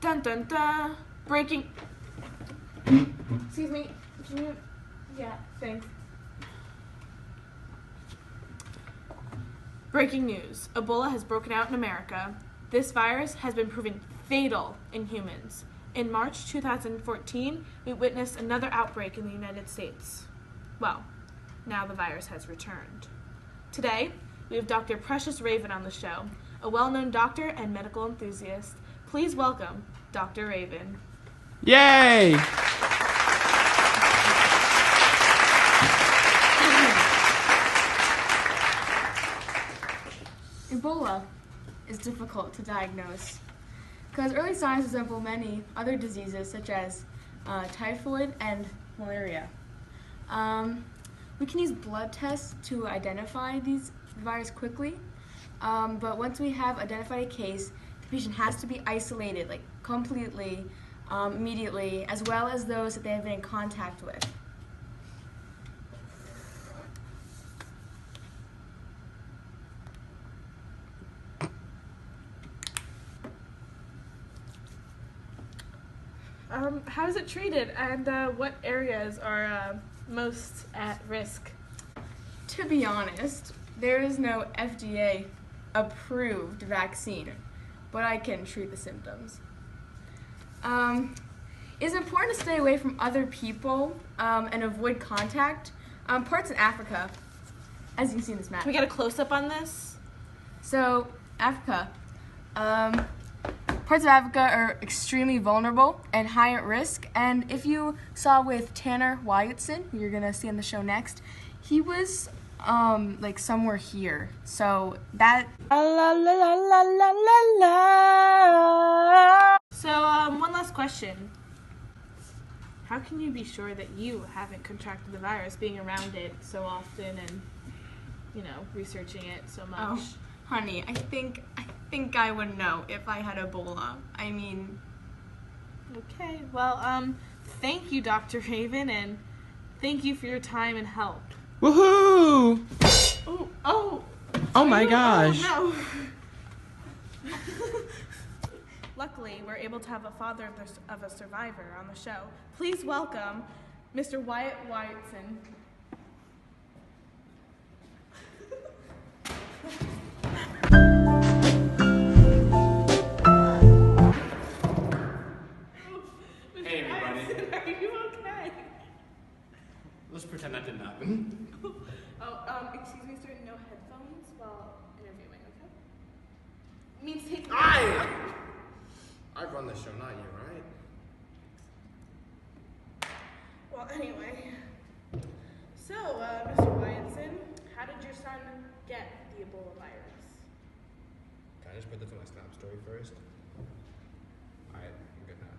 Dun dun dun. Breaking. Excuse me. Can you? Yeah, thanks. Breaking news. Ebola has broken out in America. This virus has been proven fatal in humans. In March 2014, we witnessed another outbreak in the United States. Well, now the virus has returned. Today, we have Dr. Precious Raven on the show, a well-known doctor and medical enthusiast. Please welcome Dr. Raven. Yay! Ebola is difficult to diagnose because early signs resemble many other diseases such as typhoid and malaria. We can use blood tests to identify these virus quickly, but once we have identified a case, the patient has to be isolated, like completely, immediately, as well as those that they have been in contact with. How is it treated, and what areas are most at risk? To be honest, there is no FDA approved vaccine, but I can treat the symptoms. It's important to stay away from other people and avoid contact. Parts in Africa, as you can see in this map. Can we get a close-up on this? So, Africa. Parts of Africa are extremely vulnerable and high at risk. And if you saw with Tanner Wyattson, who you're going to see on the show next, he was like somewhere here. So that... So, one last question. How can you be sure that you haven't contracted the virus, being around it so often and, researching it so much? Oh, honey, I think I would know if I had Ebola. I mean... Okay, well, thank you, Dr. Raven, and thank you for your time and help. Woohoo! Oh my gosh. Oh, no. Luckily, we're able to have a father of a survivor on the show. Please welcome Mr. Wyatt Wyattson. Hey, everybody. Are you okay? Let's pretend that didn't happen. Excuse me, sir, no headphones while interviewing, okay? It means take... I run the show, not you, right? Well, anyway. So, Mr. Wyattson, how did your son get the Ebola virus? Can I just put this in my snap story first? Alright, I'm good now.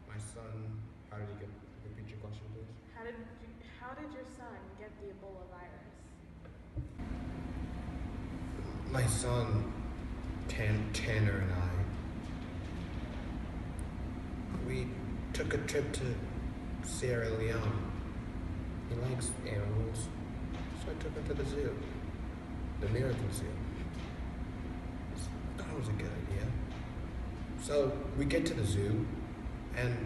My son, how did he get, repeat your question, please? How did your son get the Ebola virus? My son, Tanner and I, we took a trip to Sierra Leone. He likes animals, so I took him to the zoo, the Miracle Zoo. I thought it was a good idea. So we get to the zoo, and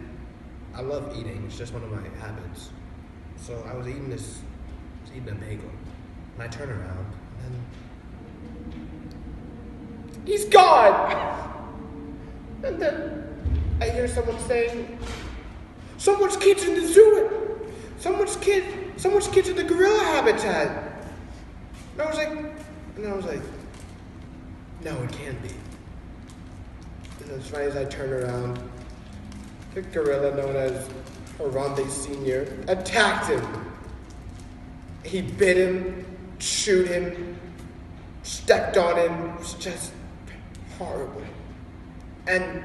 I love eating. It's just one of my habits. So I was eating a bagel, and I turn around, and then he's gone! And then I hear someone saying, someone's kids in the zoo! Someone's kids in the gorilla habitat! And I was like, no, it can't be. And as right as I turn around, the gorilla known as Harambe Sr. attacked him. He bit him, chewed him, stepped on him. It was just horrible. And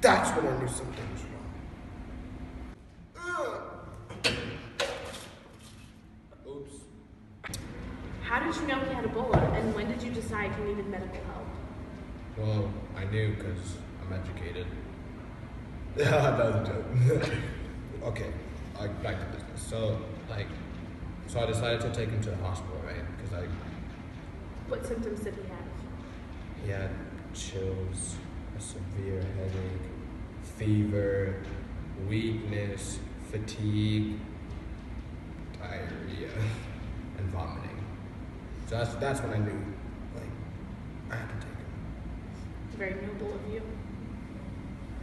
that's when I knew something was wrong. Oops. How did you know he had Ebola, and when did you decide you needed medical help? Well, I knew because I'm educated. That was a joke. Okay, back to business. So I decided to take him to the hospital, right? Because What symptoms did he have? he had chills a severe headache, fever, weakness, fatigue, diarrhea, and vomiting. So that's when I knew, like, I had to take him. Very noble of you.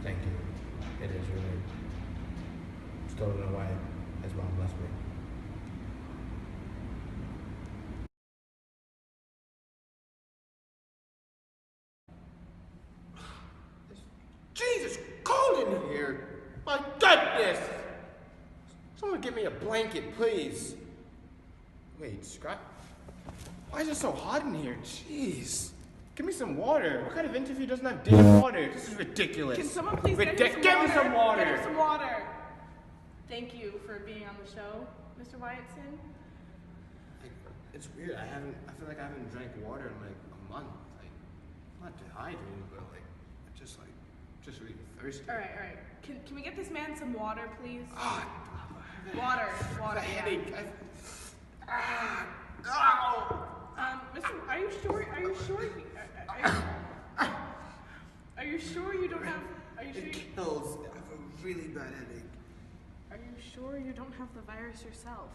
Thank you. It is really. Still don't know why his mom left me. Jesus, cold in here. My goodness. Someone give me a blanket, please. Wait, Scott? Why is it so hot in here? Jeez. Give me some water. What kind of interview doesn't have damn water? This is ridiculous. Can someone please get Get me some water. Get her some water. Thank you for being on the show, Mr. Wyattson. It's weird. I feel like I haven't drank water in like a month. Like, I'm not dehydrated, but like, just really thirsty. All right. Can we get this man some water, please? Ah, Water. a headache. Mr. Are you sure? Are you sure you don't have? Are you sure? It kills. I have a really bad headache. Are you sure you don't have the virus yourself?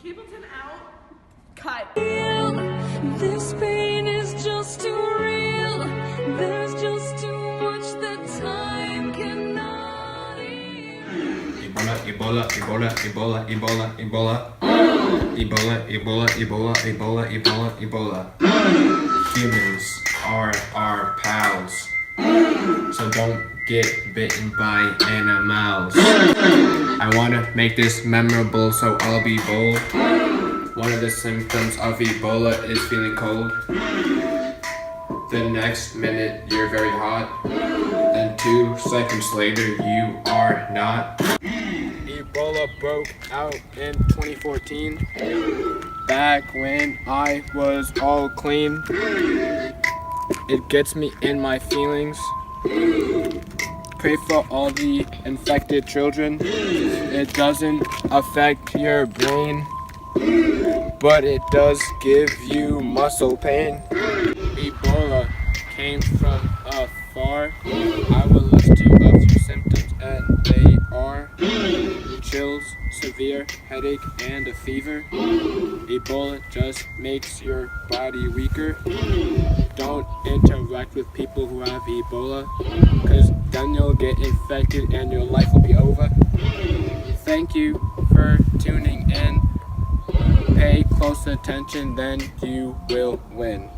Cableton out. Cut. This pain is just too real. There's just too much that time cannot heal. Ebola, Ebola, Ebola, Ebola, Ebola, Ebola, Ebola, Ebola, Ebola, Ebola, Ebola. Humans are our pals, so don't get bitten by animals. I wanna make this memorable, so I'll be bold. One of the symptoms of Ebola is feeling cold. The next minute you're very hot. Then 2 seconds later you are not. Ebola broke out in 2014. Back when I was all clean. It gets me in my feelings. Pray for all the infected children. It doesn't affect your brain, but it does give you muscle pain. Ebola came from afar. I will list you a few symptoms, and they are chills, severe headache, and a fever. Ebola just makes your body weaker. Don't interact with people who have Ebola, because then you'll get infected and your life will be over. Thank you for tuning in. Pay close attention, then you will win.